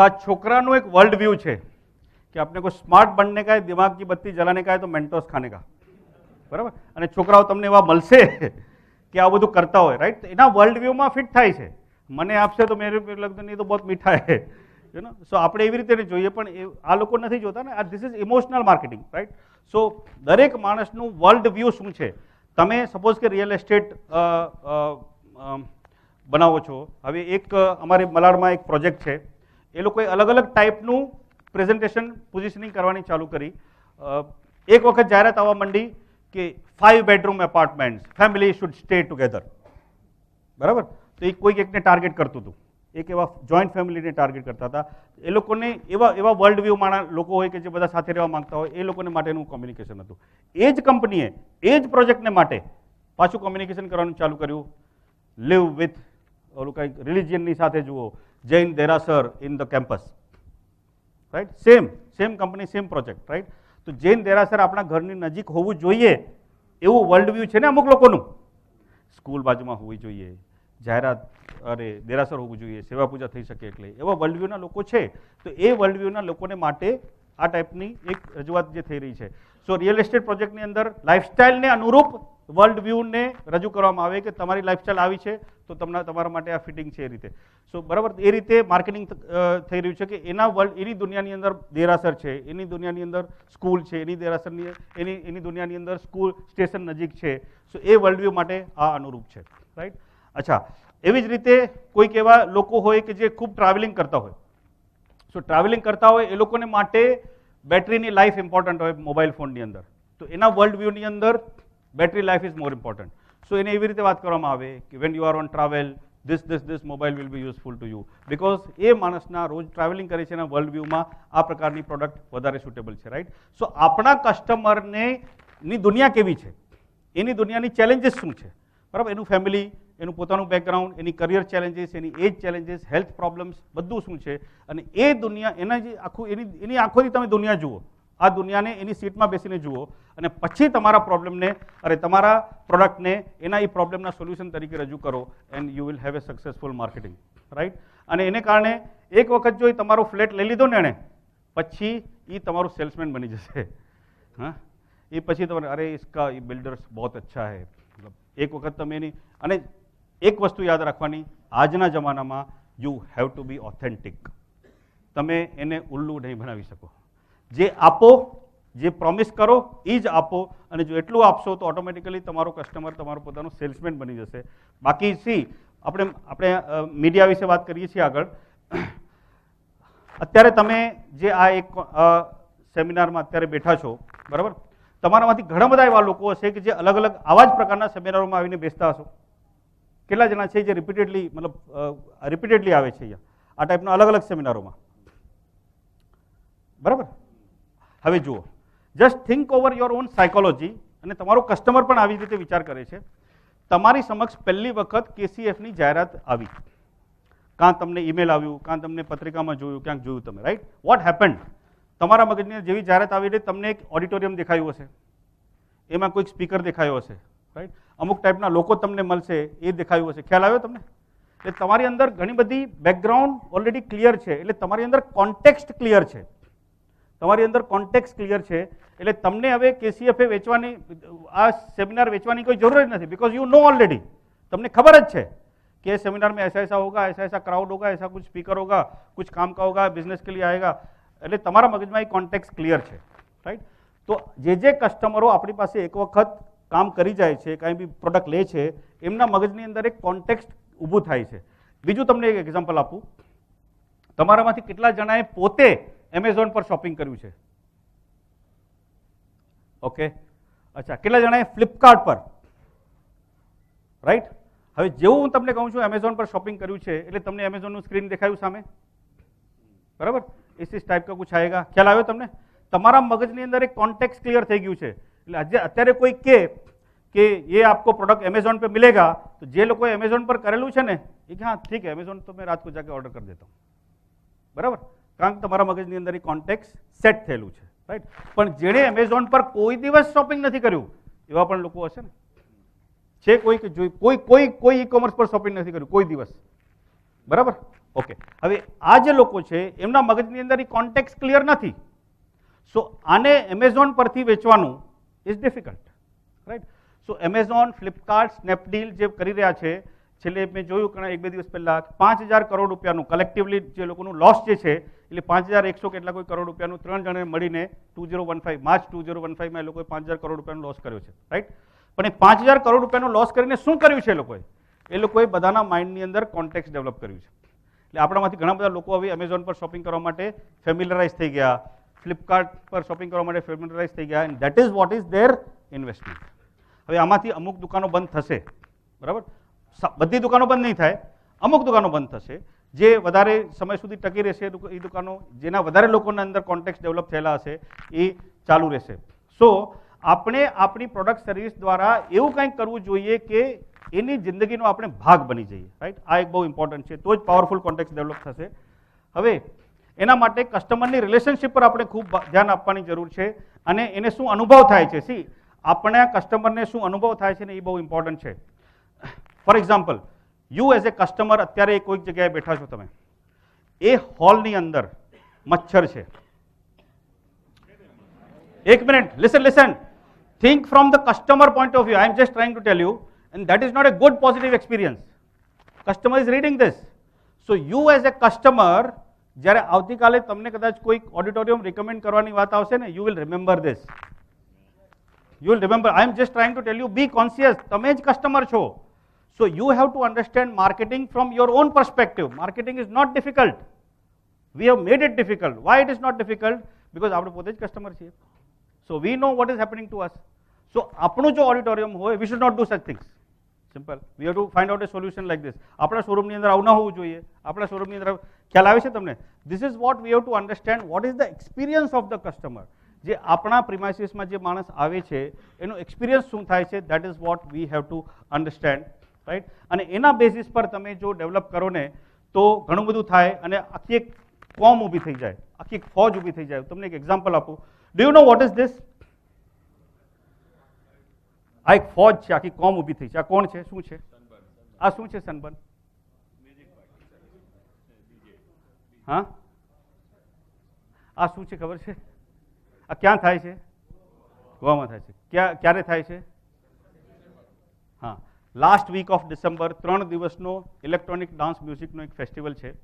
तो आज छोकराનું एक वर्ल्ड व्यू છે કે આપણે કોઈ સ્માર્ટ बनने का है, दिमाग की बत्ती जलाने का है तो मेंटोस खाने का, બરાબર? અને છોકરાઓ તમને એવા મળશે કે આ બધું કરતા હોય, રાઈટ? એના વર્લ્ડ વ્યૂમાં ફિટ થાય છે. મને આપશે તો મેરે લગતા નહીં તો બહુ મીઠા હે, યુ નો. સો આપણે એવી રીતે જોઈએ, પણ આ લોકો નથી જોતા ને. This is emotional marketing, right? So દરેક માણસનું વર્લ્ડ વ્યૂ શું છે. તમે સપોઝ કે રિયલ એસ્ટેટ બનાવો છો. હવે એક અમારી મલાડમાં એક પ્રોજેક્ટ છે, એ લોકોએ અલગ અલગ ટાઈપનું પ્રેઝન્ટેશન પોઝિશનિંગ કરવાની ચાલુ કરી. એક વખત જાહેરાત આવવા માંડી કે 5 bedroom apartments, family should stay together, બરાબર? તો એ કોઈક એકને ટાર્ગેટ કરતું હતું, એક એવા જોઈન્ટ ફેમિલીને ટાર્ગેટ કરતા હતા. એ લોકોને એવા વર્લ્ડ વ્યૂ માણા લોકો હોય કે જે બધા સાથે રહેવા માંગતા હોય, એ લોકોને માટેનું કોમ્યુનિકેશન હતું. એ જ કંપનીએ એ જ પ્રોજેક્ટને માટે પાછું કોમ્યુનિકેશન કરવાનું ચાલુ કર્યું. લીવ વિથ ઓલું કંઈક રિલિજિયનની સાથે જુઓ, જૈન દેરાસર in the campus, right? Same company, same project, right? તો જૈન દેરાસર આપણા ઘરની નજીક હોવું જોઈએ એવું વર્લ્ડ વ્યૂ છે ને અમુક લોકોનું. સ્કૂલ બાજુમાં હોવી જોઈએ, જાહેરાત દેરાસર હોવું જોઈએ, સેવા પૂજા થઈ શકે, એટલે એવા વર્લ્ડ વ્યૂના લોકો છે. તો એ વર્લ્ડ વ્યૂના લોકોને માટે આ ટાઈપની એક રજૂઆત જે થઈ રહી છે. સો રિયલ એસ્ટેટ પ્રોજેક્ટની અંદર લાઇફસ્ટાઇલને અનુરૂપ વર્લ્ડ વ્યૂને રજૂ કરવામાં આવે કે તમારી લાઇફસ્ટાઇલ આવી છે તો તમારા માટે આ ફિટિંગ છે, એ રીતે. સો બરાબર, એ રીતે માર્કેટિંગ થઈ રહ્યું છે કે એની દુનિયાની અંદર દેરાસર છે, એની દુનિયાની અંદર સ્કૂલ છે, એની દુનિયાની અંદર સ્કૂલ સ્ટેશન નજીક છે. સો એ વર્લ્ડ વ્યૂ માટે આ અનુરૂપ છે, રાઈટ? અચ્છા, એવી જ રીતે કોઈક એવા લોકો હોય કે જે ખૂબ ટ્રાવેલિંગ કરતા હોય. સો ટ્રાવેલિંગ કરતા હોય એ લોકોને માટે બેટરીની લાઈફ ઇમ્પોર્ટન્ટ હોય મોબાઈલ ફોનની અંદર. તો એના વર્લ્ડ વ્યૂની અંદર battery life is more important. So એને એવી રીતે વાત કરવામાં આવે કે when you are on travel this mobile will be useful to you, because એ માણસના રોજ ટ્રાવેલિંગ કરે છે એના વર્લ્ડ વ્યૂમાં આ પ્રકારની પ્રોડક્ટ વધારે સુટેબલ છે, રાઈટ? સો આપણા કસ્ટમરને ની દુનિયા કેવી છે, એની દુનિયાની ચેલેન્જીસ શું છે, બરાબર? એનું ફેમિલી, એનું પોતાનું બેકગ્રાઉન્ડ, એની કરિયર ચેલેન્જીસ, એની એજ ચેલેન્જીસ, હેલ્થ પ્રોબ્લેમ્સ, બધું શું છે. અને એ દુનિયા એની આંખોથી તમે દુનિયા જુઓ, આ દુનિયાને એની સીટમાં બેસીને જુઓ, અને પછી તમારા પ્રોબ્લેમને તમારા પ્રોડક્ટને એના એ પ્રોબ્લેમના સોલ્યુશન તરીકે રજૂ કરો, and you will have a successful marketing, right? અને એને કારણે એક વખત જો એ તમારો ફ્લેટ લઈ લીધો ને એણે, પછી એ તમારું સેલ્સમેન બની જશે. હા, એ પછી તમારે અરે ઇસકા એ બિલ્ડર્સ બહુ અચ્છા હે. એક વખત તમે એની, અને એક વસ્તુ યાદ રાખવાની, આજના જમાનામાં you have to be authentic. તમે એને ઉલ્લુ નહીં બનાવી શકો. જે આપો, જે પ્રોમિસ કરો એ જ આપો, અને જો એટલું આપશો તો ઓટોમેટિકલી તમારો કસ્ટમર તમારો પોતાનો સેલ્સમેન બની જશે. બાકી આપણે મીડિયા વિશે વાત કરીએ છીએ આગળ. અત્યારે તમે જે આ એક સેમિનારમાં અત્યારે બેઠા છો, બરાબર? તમારામાંથી ઘણા બધા એવા લોકો હશે કે જે અલગ અલગ આવા જ પ્રકારના સેમિનારોમાં આવીને બેસતા હશો. કેટલા જણા છે જે રિપીટેડલી આવે છે અહીંયા આ ટાઈપના અલગ અલગ સેમિનારોમાં, બરાબર? હવે જુઓ, just think over your own psychology, અને તમારો કસ્ટમર પણ આવી રીતે વિચાર કરે છે. તમારી સમક્ષ પહેલી વખત કેસીએફની જાહેરાત આવી, કાં તમને ઈમેલ આવ્યું, કાં તમને પત્રિકામાં જોયું, ક્યાંક જોયું તમે, રાઈટ? Vote happened? તમારા મગજની જેવી જાહેરાત આવી એટલે તમને એક ઓડિટોરિયમ દેખાયું હશે, એમાં કોઈક સ્પીકર દેખાયો હશે, રાઈટ? અમુક ટાઈપના લોકો તમને મળશે, એ દેખાયું હશે. ખ્યાલ આવ્યો તમને? એટલે તમારી અંદર ઘણી બધી બેકગ્રાઉન્ડ ઓલરેડી ક્લિયર છે, એટલે તમારી અંદર કોન્ટેક્સ્ટ ક્લિયર છે. તમારી અંદર કોન્ટેક્સ્ટ ક્લિયર છે, એટલે તમને હવે કેસીએફએ વેચવાની, આ સેમિનાર વેચવાની કોઈ જરૂર જ નથી, बिकॉज यू नो ऑलरेडी. તમને ખબર જ છે कि सेमिनार में ऐसा होगा, ऐसा क्राउड होगा, ऐसा कुछ स्पीकर होगा, कुछ काम का होगा, बिजनेस के लिए आएगा. એટલે તમારા મગજમાં એ કોન્ટેક્સ્ટ ક્લિયર છે, રાઈટ? તો જે કસ્ટમરો આપણી પાસે એક વખત કામ કરી જાય છે, કાંઈ બી પ્રોડક્ટ લે છે, એમના મગજની અંદર એક કોન્ટેક્સ્ટ ઊભું થાય છે. બીજું તમને એક એક્ઝામ્પલ આપું. તમારામાંથી કેટલા જણાએ પોતે એમેઝોન પર શોપિંગ કર્યું છે? ઓકે, અચ્છા. કેટલા જણાએ ફ્લિપકાર્ટ પર? રાઈટ? હવે જેવું હું તમને કહું છું એમેઝોન પર શોપિંગ કર્યું છે, એટલે તમને એમેઝોનનું સ્ક્રીન દેખાયું સામે, બરાબર? इस टाइप का कुछ आएगा. ख्याल આવ્યો તમને? તમારા મગજની અંદર એક કોન્ટેક્સ્ટ ક્લિયર થઈ ગયું છે. એટલે અત્યારે કોઈ કહે કે ये आपको प्रोडक्ट अमेजोन पे मिलेगा, तो જે લોકોએ એમેઝોન પર કરેલું છે ને એ કે હા ઠીક है अमेजोन तो मैं रात को जाके ऑर्डर कर देता हूँ, બરાબર? કારણ કે તમારા મગજની અંદર એ કોન્ટેક્સ્ટ સેટ થયેલું છે, રાઈટ? પણ જેણે એમેઝોન પર કોઈ દિવસ શોપિંગ નથી કર્યું એવા પણ લોકો હશે ને, છે કોઈ કે કોઈ ઈ કોમર્સ પર શોપિંગ નથી કર્યું કોઈ દિવસ, બરાબર? ઓકે, હવે આ જે લોકો છે એમના મગજની અંદર એ કોન્ટેક્ટ ક્લિયર નથી. સો આને એમેઝોન પરથી વેચવાનું is difficult, right? So Amazon, Flipkart, Snapdeal જે કરી રહ્યા છે, છેલ્લે મેં જોયું કે 1-2 દિવસ પહેલાં 5,000 કરોડ રૂપિયાનું કલેક્ટિવલી જે લોકોનું લોસ જે છે, એટલે 5,100 કેટલા કોઈ કરોડ રૂપિયાનું 3 જણે મળીને 2015 માર્ચ 2015માં એ લોકોએ 5,000 કરોડ રૂપિયાનો લોસ કર્યો છે, રાઈટ? પણ એ 5,000 કરોડ રૂપિયાનો લોસ કરીને શું કર્યું છે એ લોકોએ બધાના માઇન્ડની અંદર કોન્ટેક્ટ ડેવલપ કર્યું છે. એટલે આપણામાંથી ઘણા બધા લોકો હવે એમેઝોન પર શોપિંગ કરવા માટે ફેમિલિયરાઇઝ થઈ ગયા, ફ્લિપકાર્ટ પર શોપિંગ કરવા માટે ફેમિલિયરાઇઝ થઈ ગયા, and that is what is there investment. હવે આમાંથી અમુક દુકાનો બંધ થશે, બરાબર? બધી દુકાનો બંધ નહીં થાય, અમુક દુકાનો બંધ થશે. જે વધારે સમય સુધી ટકી રહેશે એ દુકાનો, જેના વધારે લોકોના અંદર કોન્ટેક્ટ ડેવલપ થયેલા હશે એ ચાલુ રહેશે. સો આપણે આપણી પ્રોડક્ટ સર્વિસ દ્વારા એવું કંઈક કરવું જોઈએ કે એની જિંદગીનો આપણે ભાગ બની જઈએ, રાઈટ? આ એક બહુ ઇમ્પોર્ટન્ટ છે, તો જ પાવરફુલ કોન્ટેક્ટ ડેવલપ થશે. હવે એના માટે કસ્ટમરની રિલેશનશિપ પર આપણે ખૂબ ધ્યાન આપવાની જરૂર છે, અને એને શું અનુભવ થાય છે. સી, આપણે કસ્ટમરને શું અનુભવ થાય છે ને એ બહુ ઇમ્પોર્ટન્ટ છે. For example, you as a customer અત્યારે કોઈક જગ્યાએ બેઠા છો તમે, એ હોલની અંદર મચ્છર છે. એક minute, listen, think from the customer point of view. I am just trying to tell you, and that is not a good positive experience. Customer is reading this. So you as a customer, જ્યારે આવતીકાલે તમને કદાચ કોઈ auditorium recommend કરવાની વાત આવશે ને, you will remember this. You will remember. I am just trying to tell you, be conscious. તમે જ કસ્ટમર છો. So you have to understand marketing from your own perspective. Marketing is not difficult. We have made it difficult. Why it is not difficult? Because આપણે પોતે જ customer છીએ. So we know what is happening to us. So આપણું જો auditorium હોય, we should not do such things. Simple. We have to find out a solution like this. આપણા શોરૂમની અંદર આવું ન હોવું જોઈએ. આપણા શોરૂમની અંદર ખ્યાલ આવે છે તમને? This is what we have to understand. What is the experience of the customer? જે આપણા પ્રિમાઇસીસમાં જે માણસ આવે છે એનો એક્સપિરિયન્સ શું થાય છે, that is what we have to understand, right? અને એના બેસિસ પર તમે જો ડેવલપ કરો ને તો ઘણું બધું થાય, અને આખી એક કોમ ઊભી થઈ જાય, આખી એક ફોજ ઊભી થઈ જાય. તમને એક એક્ઝામ્પલ આપું. Do you know what is this? આ એક ફોજ છે, આખી કોમ ઊભી થઈ છે. આ કોણ છે? શું છે આ? શું છે સનબર્ન? હા, આ શું છે ખબર છે? આ ક્યાં થાય છે? ગોવામાં થાય છે. ક્યારે થાય છે? હા, લાસ્ટ વીક ઓફ ડિસેમ્બર 3 દિવસનો ઇલેક્ટ્રોનિક ડાન્સ મ્યુઝિકનો એક ફેસ્ટિવલ છે.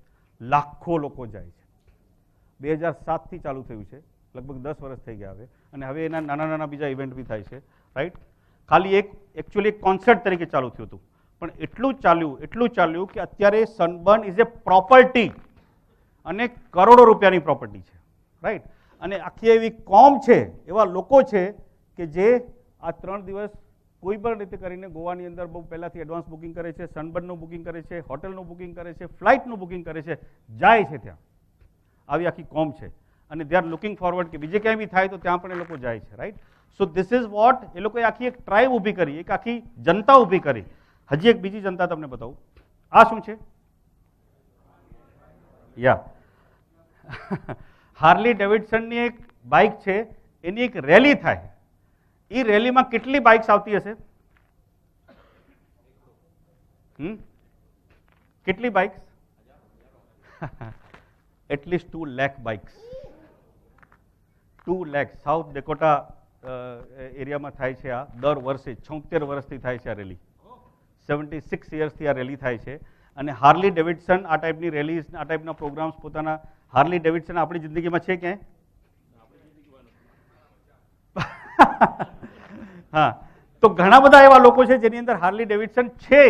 લાખો લોકો જાય છે. 2007થી ચાલુ થયું છે, લગભગ 10 વર્ષ થઈ ગયા હવે, અને હવે એના નાના નાના બીજા ઇવેન્ટ બી થાય છે, રાઈટ? ખાલી એકચ્યુઅલી એક કોન્સર્ટ તરીકે ચાલુ થયું હતું, પણ એટલું ચાલ્યું કે અત્યારે સનબર્ન ઇઝ એ પ્રોપર્ટી, અને કરોડો રૂપિયાની પ્રોપર્ટી છે, રાઈટ? અને આખી એવી કોમ છે, એવા લોકો છે કે જે આ 3 દિવસ કોઈ પણ રીતે કરીને ગોવાની અંદર બહુ પહેલાંથી એડવાન્સ બુકિંગ કરે છે, સનબર્નનું બુકિંગ કરે છે, હોટલનું બુકિંગ કરે છે, ફ્લાઇટનું બુકિંગ કરે છે, જાય છે ત્યાં. આવી આખી કોમ છે, અને દે આર લુકિંગ ફોરવર્ડ કે બીજે ક્યાંય બી થાય તો ત્યાં પણ એ લોકો જાય છે, right? So this is what, એ લોકોએ આખી એક ટ્રાઇબ ઊભી કરી, એક આખી જનતા ઊભી કરી. હજી એક બીજી જનતા તમને બતાવું. આ શું છે? હાર્લી ડેવિડસનની એક બાઇક છે, એની એક રેલી થાય. એ રેલીમાં કેટલી બાઇક્સ આવતી હશે? કેટલી bikes? At least 2 lakh bikes. 2 lakh. South Dakota એરિયામાં થાય છે આ દર વર્ષે. 76 વર્ષથી થાય છે આ રેલી. 76 યર્સથી આ રેલી થાય છે. અને હાર્લી ડેવિડસન આ ટાઈપની રેલીઝ, આ ટાઈપના પ્રોગ્રામ્સ પોતાના, હાર્લી ડેવિડસન આપણી જિંદગીમાં છે ક્યાંય? હા, તો ઘણા બધા એવા લોકો છે જેની અંદર હાર્લી ડેવિડસન છે.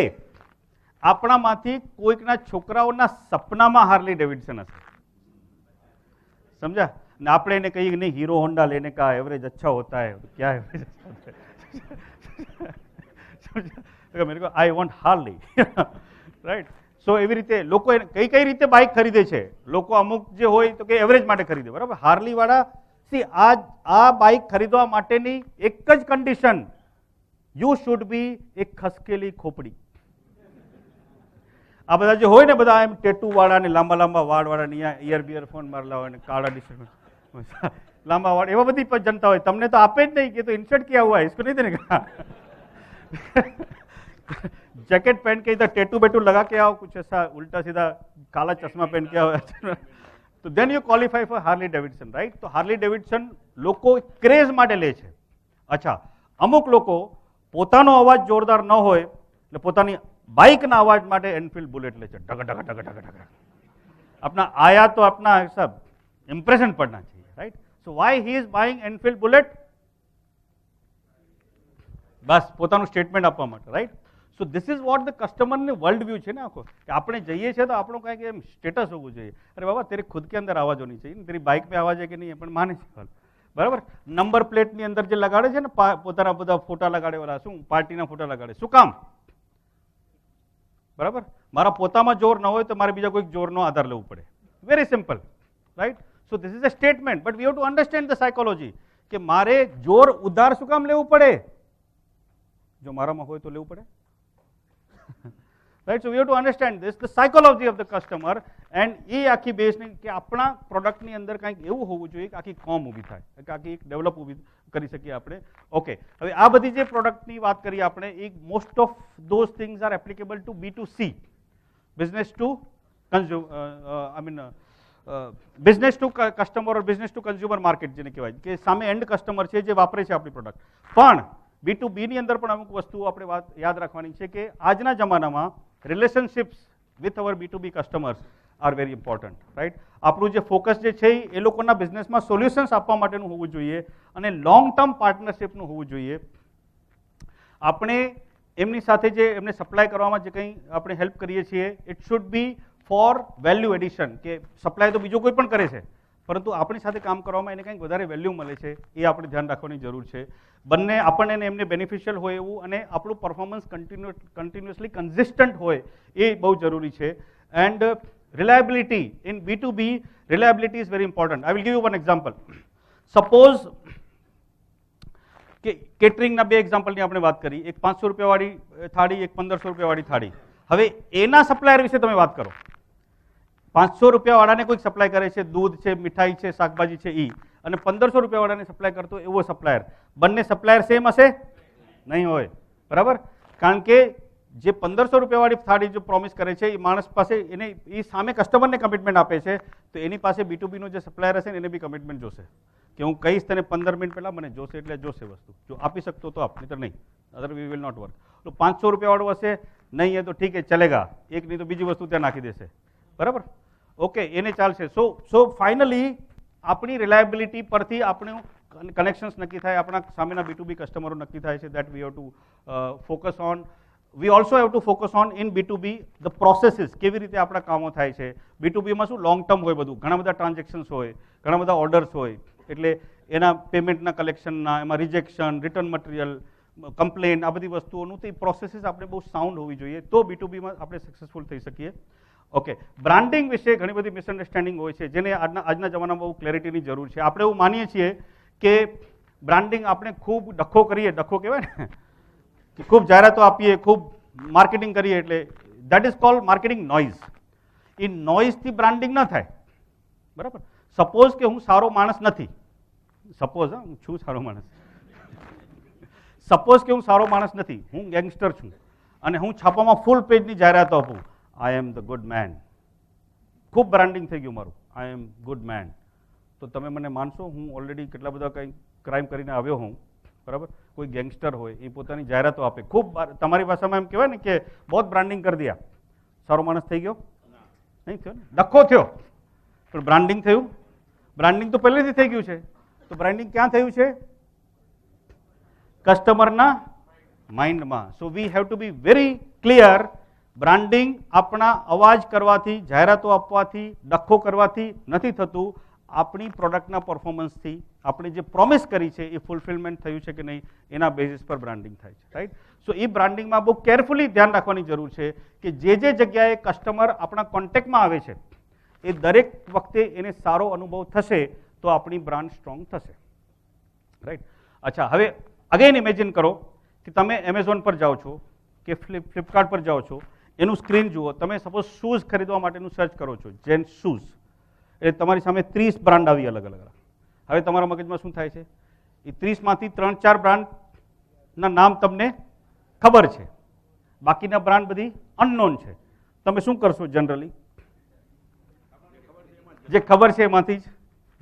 આપણામાંથી કોઈકના છોકરાઓના સપનામાં હાર્લી ડેવિડસન હશે, સમજા? ને આપણે એને કહીએ નહીં, હીરો હોન્ડા લેને કા એવરેજ અચ્છા હોતા હૈ. ક્યાં એવરેજ? મેરે કો આઈ વોન્ટ હાર્લી, રાઈટ? સો એવી રીતે લોકો કઈ રીતે બાઇક ખરીદે છે. લોકો અમુક જે હોય તો કે એવરેજ માટે ખરીદે, બરાબર? હાર્લી વાળા સી, આ બાઇક ખરીદવા માટેની એક જ કન્ડિશન, યુ શુડ બી એક ખસકેલી ખોપડી. આ બધા જે હોય ને, બધા એમ ટેટુ વાળા ને લાંબા લાંબા વાળ વાળા ને ઇયરફોન મારેલા હોય ને કાળા ટી-શર્ટ લાંબા વાળ, એવા બધી જનતા હોય. તમને તો આપે જ નહીં, કે તો ઇન્સર્ટ કિયા હુઆ હૈ, इसको नहीं देने का. जैकेट पहन के इधर टैटू बैटू लगा के आओ, कुछ ऐसा उल्टा सीधा काला चश्मा पहन के आओ, तो then you qualify for Harley Davidson, right? तो हार्ली डेविडसन લોકો ક્રેઝ માટે લે છે. અચ્છા, અમુક લોકો પોતાનો અવાજ જોરદાર ન હોય એટલે પોતાની બાઇકના અવાજ માટે એનફિલ્ડ બુલેટ લે છે, ઢગ ઢગ ઢગ ઢગ ઢગ. अपना आया तो अपना सब इंप्रेशन पड़ना चाहिए, right? So why he is buying Enfield bullet? बस પોતાનું સ્ટેટમેન્ટ આપવા માટે, right? So this is vote the કસ્ટમરને વર્લ્ડ વ્યૂ છે ને આખો, કે આપણે જઈએ છીએ તો આપણું કંઈક એમ સ્ટેટસ હોવું જોઈએ. અરે બાબા તેરે ખુદ કે અંદર આવાજ હોની चाहिए, તેરી બાઇક पे આવાજ है કે નહીં એ પણ માને છે, બરાબર? નંબર પ્લેટની અંદર જે લગાડે છે ને પોતાના બધા ફોટા લગાડે, વાળા શું પાર્ટીના ફોટા લગાડે, શું કામ? બરાબર? મારા પોતામાં જોર ન હોય તો મારે બીજા કોઈક જોરનો આધાર લેવું પડે. Very simple, right? So this is a statement, but we have to understand the psychology, કે મારે જોર ઉધાર શું કામ લેવું પડે? જો મારામાં હોય તો લેવું પડે, right? So we have to understand this, the psychology of the customer, and એ આખી બેઝની કે આપણા પ્રોડક્ટની અંદર કંઈક એવું હોવું જોઈએ કે આખી કોમ ઊભી થાય, કે આખી એક ડેવલપ ઊભી કરી શકીએ આપણે. ઓકે, હવે આ બધી જે પ્રોડક્ટની વાત કરીએ આપણે, એ most of those things are applicable to B2C, business to business to customer or business to consumer market જેને કહેવાય, કે સામે એન્ડ કસ્ટમર છે જે વાપરે છે આપણી પ્રોડક્ટ. પણ B2B ની અંદર પણ અમુક વસ્તુઓ આપણે વાત યાદ રાખવાની છે, કે આજના જમાનામાં relationships with our B2B customers are very important, right? આપણું જે ફોકસ જે છે એ લોકોના બિઝનેસમાં સોલ્યુશન્સ આપવા માટેનું હોવું જોઈએ અને લોંગ ટર્મ પાર્ટનરશિપનું હોવું જોઈએ. આપણે એમની સાથે જે એમને સપ્લાય કરવામાં જે કંઈ આપણે હેલ્પ કરીએ છીએ, it should be for value addition, કે સપ્લાય તો બીજો કોઈ પણ કરે છે, પરંતુ આપણી સાથે કામ કરવામાં એને કંઈક વધારે વેલ્યુ મળે છે, એ આપણે ધ્યાન રાખવાની જરૂર છે. બંને આપણને એમને બેનિફિશિયલ હોય એવું, અને આપણું પરફોર્મન્સ કન્ટિન્યુઅસલી કન્સિસ્ટન્ટ હોય એ બહુ જરૂરી છે. And reliability in B2B, reliability is very important. I will give you one example. Suppose કે કેટરિંગના બે એક્ઝામ્પલની આપણે વાત કરી, એક 500 રૂપિયાવાળી થાળી, એક 1500 રૂપિયાવાળી થાળી. હવે એના સપ્લાયર વિશે તમે વાત કરો. 500 રૂપિયાવાળાને કોઈક સપ્લાય કરે છે, દૂધ છે, મીઠાઈ છે, શાકભાજી છે એ, અને 1500 રૂપિયાવાળાને સપ્લાય કરતો એવો સપ્લાયર, બંને સપ્લાયર સેમ હશે? નહીં હોય, બરાબર? કારણ કે જે 1500 રૂપિયાવાળી થાળી જો પ્રોમિસ કરે છે, એ માણસ પાસે એને એ સામે કસ્ટમરને કમિટમેન્ટ આપે છે, તો એની પાસે B2B નો જે સપ્લાયર હશે ને એને બી કમિટમેન્ટ જોશે, કે હું કહીશ તને 15 મિનિટ પહેલાં મને જોશે એટલે જોશે વસ્તુ, જો આપી શકતો તો આપ, નહીં તો નહીં, અધર વી વિલ નોટ વર્ક. તો 500 રૂપિયાવાળું હશે, નહીં એ તો ઠીક છે ચલેગા, એક નહીં તો બીજી વસ્તુ ત્યાં નાખી દેશે, બરાબર? ઓકે, એને ચાલશે. સો ફાઇનલી આપણી રિલાયબિલિટી પરથી આપણું કનેક્શન્સ નક્કી થાય, આપણા સામેના B2B કસ્ટમરો નક્કી થાય છે. That we have two focus on. We also have to focus on in B2B the processes, કેવી રીતે આપણા કામો થાય છે. B2B માં શું લોંગ ટર્મ હોય બધું, ઘણા બધા ટ્રાન્ઝેક્શન્સ હોય, ઘણા બધા ઓર્ડર્સ હોય, એટલે એના પેમેન્ટના કલેક્શનના, એમાં રિજેક્શન, રિટર્ન મટીરિયલ, કમ્પ્લેન, આ બધી વસ્તુઓનું તે પ્રોસેસીસ આપણે બહુ સાઉન્ડ હોવી જોઈએ, તો B2B માં આપણે સક્સેસફુલ થઈ શકીએ. ઓકે, બ્રાન્ડિંગ વિશે ઘણી બધી મિસઅન્ડરસ્ટેન્ડિંગ હોય છે, જેને આજના જમાનામાં બહુ ક્લેરિટીની જરૂર છે. આપણે એવું માનીએ છીએ કે બ્રાન્ડિંગ આપણે ખૂબ ડખો કરીએ, ડખો કહેવાય ને, ખૂબ જાહેરાતો આપીએ, ખૂબ માર્કેટિંગ કરીએ, એટલે that is called marketing noise. એ નોઇઝથી બ્રાન્ડિંગ ન થાય, બરાબર? સપોઝ કે હું સારો માણસ નથી, સપોઝ હું છું સારો માણસ, સપોઝ કે હું સારો માણસ નથી, હું ગેંગસ્ટર છું, અને હું છાપામાં ફૂલ પેજની જાહેરાતો આપું, આઈ એમ ધ ગુડ મેન, ખૂબ બ્રાન્ડિંગ થઈ ગયું મારું, આઈ એમ ગુડ મેન, તો તમે મને માનશો? હું ઓલરેડી કેટલા બધા કંઈ ક્રાઇમ કરીને આવ્યો હું, બરાબર? કોઈ ગેંગસ્ટર હોય એ પોતાની જાહેરાતો આપે, ખૂબ તમારી ભાષામાં એમ કહેવાય ને કે બહુ બ્રાન્ડિંગ કરી દિયા, સારો માણસ થઈ ગયો? નહીં થયો ને, ડખો થયો, પણ બ્રાન્ડિંગ થયું? બ્રાન્ડિંગ તો પહેલેથી થઈ ગયું છે. તો બ્રાન્ડિંગ ક્યાં થયું છે? કસ્ટમરના માઇન્ડમાં. So we have to be very clear. Branding આપણા અવાજ કરવાથી, જાહેરાતો આપવાથી, ડખો કરવાથી નથી થતું, આપણી પ્રોડક્ટના પરફોર્મન્સથી, આપણે જે પ્રોમિસ કરી છે એ ફૂલફિલમેન્ટ થયું છે કે નહીં એના બેઝિસ પર બ્રાન્ડિંગ થાય છે, રાઈટ? સો એ બ્રાન્ડિંગમાં બહુ કેરફુલી ધ્યાન રાખવાની જરૂર છે કે જે જગ્યાએ કસ્ટમર આપણા કોન્ટેક્ટમાં આવે છે એ દરેક વખતે એને સારો અનુભવ થશે તો આપણી બ્રાન્ડ સ્ટ્રોંગ થશે, રાઈટ? અચ્છા, હવે અગેન ઇમેજિન કરો કે તમે એમેઝોન પર જાઓ છો કે ફ્લિપકાર્ટ પર જાઓ છો, એનું સ્ક્રીન જુઓ, તમે સપોઝ શૂઝ ખરીદવા માટેનું સર્ચ કરો છો, જેન્ટ્સ શૂઝ, એટલે તમારી સામે 30 બ્રાન્ડ આવી અલગ અલગ. હવે તમારા મગજમાં શું થાય છે? એ 30માંથી 3-4 બ્રાન્ડના નામ તમને ખબર છે, બાકીના બ્રાન્ડ બધી અનનોન છે. તમે શું કરશો જનરલી? જે ખબર છે એમાંથી જ,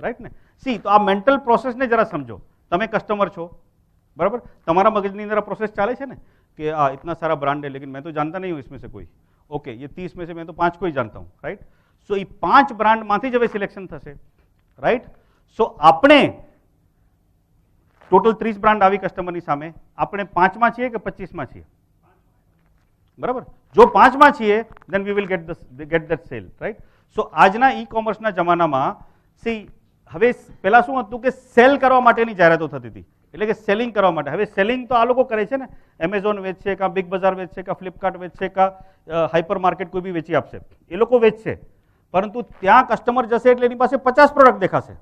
રાઈટ ને? સી, તો આ મેન્ટલ પ્રોસેસને જરા સમજો. તમે કસ્ટમર છો, बराबर? તમારા મગજની અંદર પ્રોસેસ ચાલે છે ને कि इतना सारा ब्रांड है लेकिन मैं तो जानता नहीं हूँ इसमें से कोई. ओके, ये 30 में से मैं तो 5 को ही जानता हूँ, राइट? सो ये 5 ब्रांड मांथी जब सिलेक्शन થશે, राइट? सो આપણે ટોટલ 30 બ્રાન્ડ આવી કસ્ટમરની સામે, આપણે 5 માં છીએ કે 25 માં છીએ? બરાબર? જો 5 માં છીએ then we will get that sale, right? સો આજના ઈ કોમર્સના જમાનામાં સી હવે પહેલા શું હતું કે સેલ કરવા માટેની જાહેરાતો થતી હતી, એટલે કે સેલિંગ કરવા માટે. હવે સેલિંગ તો આ લોકો કરે છે ને, એમેઝોન વેચશે કા બિગ બજાર વેચશે કા ફ્લિપકાર્ટ વેચશે કા હાઈપર માર્કેટ કોઈ બી વેચી આપશે, એ લોકો વેચશે. પરંતુ ત્યાં કસ્ટમર જશે એટલે એની પાસે 50 પ્રોડક્ટ દેખાશે.